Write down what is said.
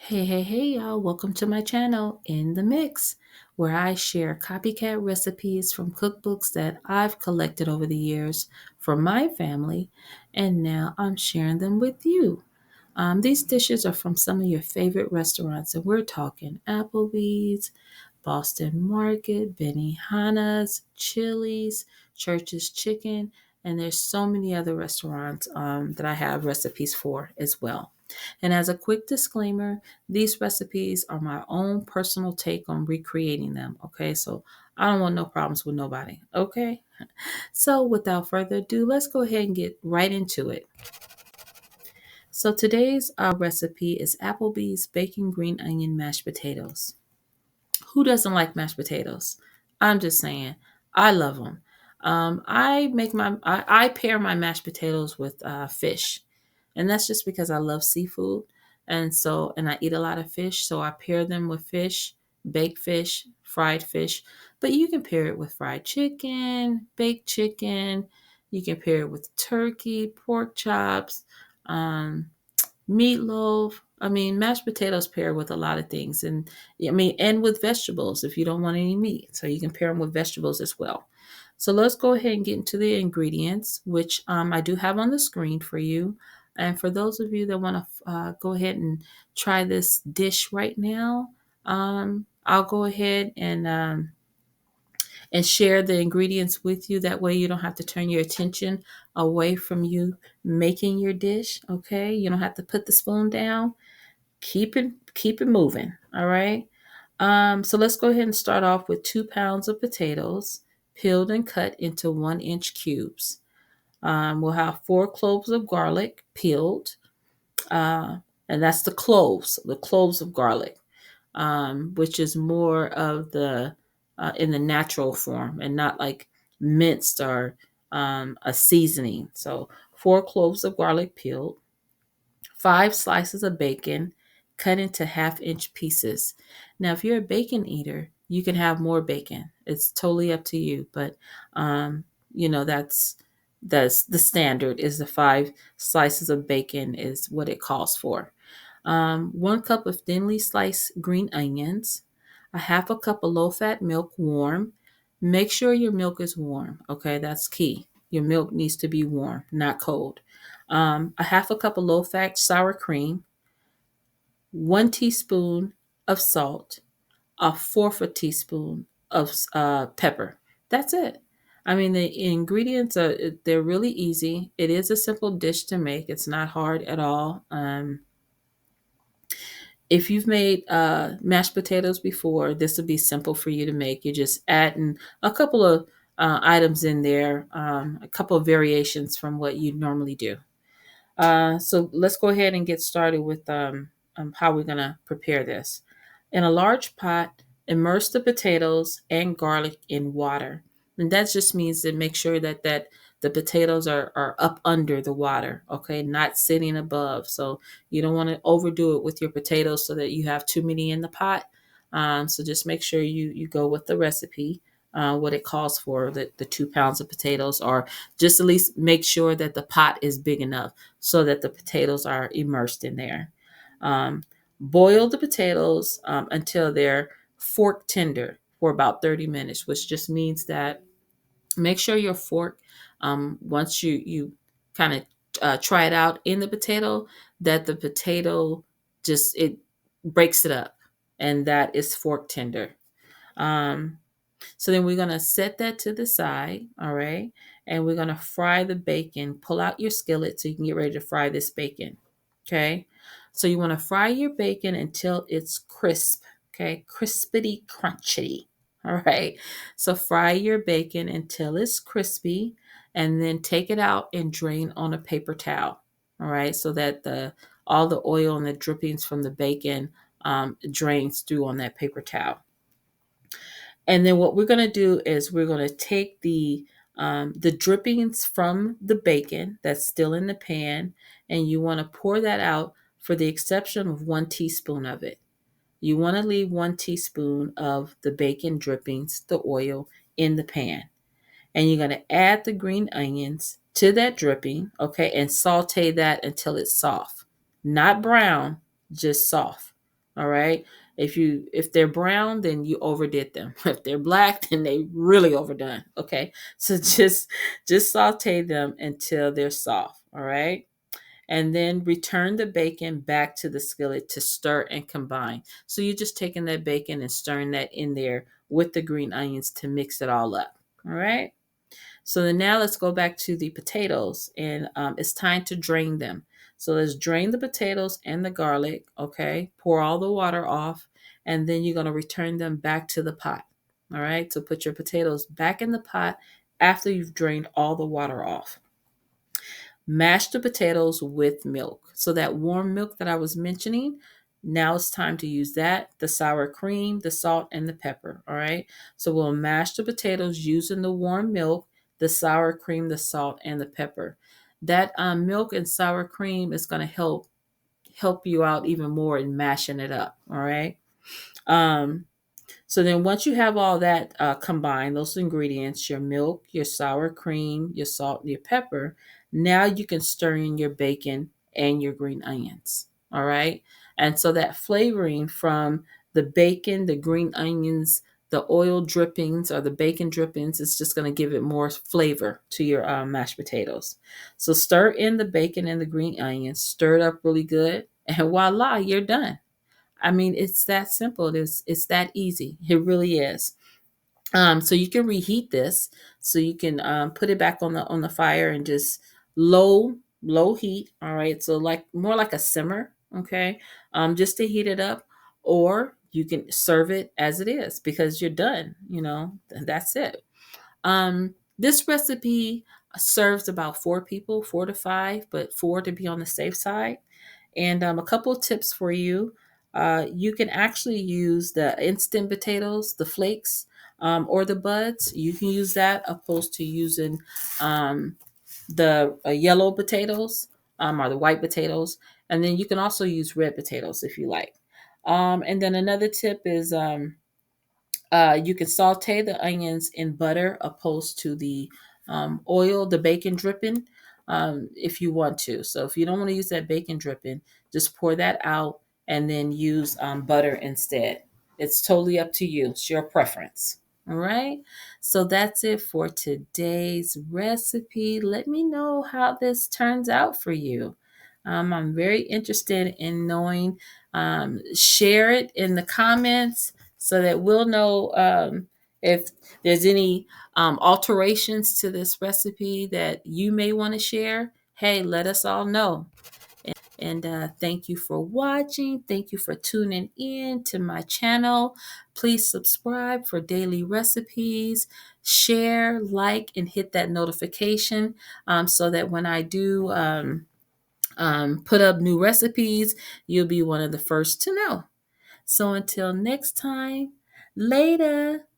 Hey, y'all. Welcome to my channel, In the Mix, where I share copycat recipes from cookbooks that I've collected over the years for my family, and now I'm sharing them with you. These dishes are from some of your favorite restaurants, and we're talking Applebee's, Boston Market, Benihana's, Chili's, Church's Chicken, and there's so many other restaurants that I have recipes for as well. And as a quick disclaimer, these recipes are my own personal take on recreating them. Okay, so I don't want no problems with nobody. Okay, so without further ado, let's go ahead and get right into it. So today's recipe is Applebee's bacon green onion mashed potatoes. Who doesn't like mashed potatoes? I'm just saying, I love them. I pair my mashed potatoes with fish, and that's just because I love seafood, and I eat a lot of fish, so I pair them with fish, baked fish, fried fish. But you can pair it with fried chicken, baked chicken. You can pair it with turkey, pork chops. Um, Meatloaf. I mean, mashed potatoes pair with a lot of things, and and with vegetables if you don't want any meat. So you can pair them with vegetables as well. So let's go ahead and get into the ingredients, which I do have on the screen for you. And for those of you that want to go ahead and try this dish right now, I'll go ahead and share the ingredients with you. That way you don't have to turn your attention away from you making your dish. Okay. You don't have to put the spoon down. Keep it moving. All right. So let's go ahead and start off with 2 pounds of potatoes, peeled and cut into 1 inch cubes. We'll have 4 cloves of garlic peeled, uh, and that's the cloves of garlic, which is more of the in the natural form and not like minced or a seasoning. So 4 cloves of garlic peeled, 5 slices of bacon cut into half-inch pieces. Now, if you're a bacon eater, you can have more bacon. It's totally up to you, but um, that's the standard is the 5 slices of bacon is what it calls for. 1 cup of thinly sliced green onions, a half a cup of low fat milk warm. Make sure your milk is warm. Okay, that's key. Your milk needs to be warm, not cold. A half a cup of low fat sour cream, 1 teaspoon of salt, a fourth a teaspoon of pepper. That's it. I mean, the ingredients they're really easy. It is a simple dish to make. It's not hard at all. If you've made mashed potatoes before, this would be simple for you to make. You're just adding a couple of items in there, a couple of variations from what you normally do. So let's go ahead and get started with how we're going to prepare this. In a large pot, immerse the potatoes and garlic in water. And that just means to make sure that the potatoes are up under the water, okay, not sitting above. So you don't want to overdo it with your potatoes so that you have too many in the pot. So just make sure you go with the recipe, what it calls for, the 2 pounds of potatoes, or just at least make sure that the pot is big enough so that the potatoes are immersed in there. Um, Boil the potatoes until they're fork tender for about 30 minutes, which just means that make sure your fork, once you kind of try it out in the potato, that the potato just it breaks it up, and that is fork tender. Um, so then we're going to set that to the side, all right? And we're going to fry the bacon. Pull out your skillet so you can get ready to fry this bacon, okay? So you want to fry your bacon until it's crisp, okay? Crispity crunchy, all right? So fry your bacon until it's crispy, and then take it out and drain on a paper towel, all right? So that all the oil and the drippings from the bacon drains through on that paper towel. And then what we're going to do is we're going to take the drippings from the bacon that's still in the pan, and you want to pour that out for the exception of 1 teaspoon of it. You want to leave 1 teaspoon of the bacon drippings, the oil, in the pan. And you're going to add the green onions to that dripping, okay, and saute that until it's soft. Not brown, just soft, All right. If they're brown, then you overdid them. If they're black, then they really overdone. Okay. So just saute them until they're soft. All right. And then return the bacon back to the skillet to stir and combine. So you're just taking that bacon and stirring that in there with the green onions to mix it all up. All right. So then now let's go back to the potatoes, and it's time to drain them. So let's drain the potatoes and the garlic. Okay. Pour all the water off, and then you're going to return them back to the pot. All right. So put your potatoes back in the pot after you've drained all the water off. Mash the potatoes with milk. So that warm milk that I was mentioning, now it's time to use that, the sour cream, the salt, and the pepper. All right. So we'll mash the potatoes using the warm milk, the sour cream, the salt, and the pepper. That milk and sour cream is going to help you out even more in mashing it up. All right. Um, so then once you have all that combined, those ingredients, your milk, your sour cream, your salt, and your pepper, now you can stir in your bacon and your green onions. All right. And so that flavoring from the bacon, the green onions, the oil drippings or the bacon drippings is just going to give it more flavor to your mashed potatoes. So stir in the bacon and the green onions, stir it up really good, and voila, you're done. I mean, it's that simple. It's that easy. It really is. So you can reheat this. So you can put it back on the fire and just low heat. All right. So like more like a simmer. Okay. Just to heat it up, or you can serve it as it is because you're done. That's it. This recipe serves about four people, 4 to 5, but four to be on the safe side. And a couple of tips for you. You can actually use the instant potatoes, the flakes, or the buds. You can use that opposed to using um, the yellow potatoes or the white potatoes. And then you can also use red potatoes if you like. And then another tip is you can saute the onions in butter opposed to the oil, the bacon dripping, if you want to. So if you don't want to use that bacon dripping, just pour that out and then use butter instead. It's totally up to you. It's your preference. All right. So that's it for today's recipe. Let me know how this turns out for you. I'm very interested in knowing. Share it in the comments so that we'll know if there's any alterations to this recipe that you may want to share. Hey, let us all know. And thank you for watching. Thank you for tuning in to my channel. Please subscribe for daily recipes. Share, like, and hit that notification so that when I do put up new recipes, you'll be one of the first to know. So until next time, later.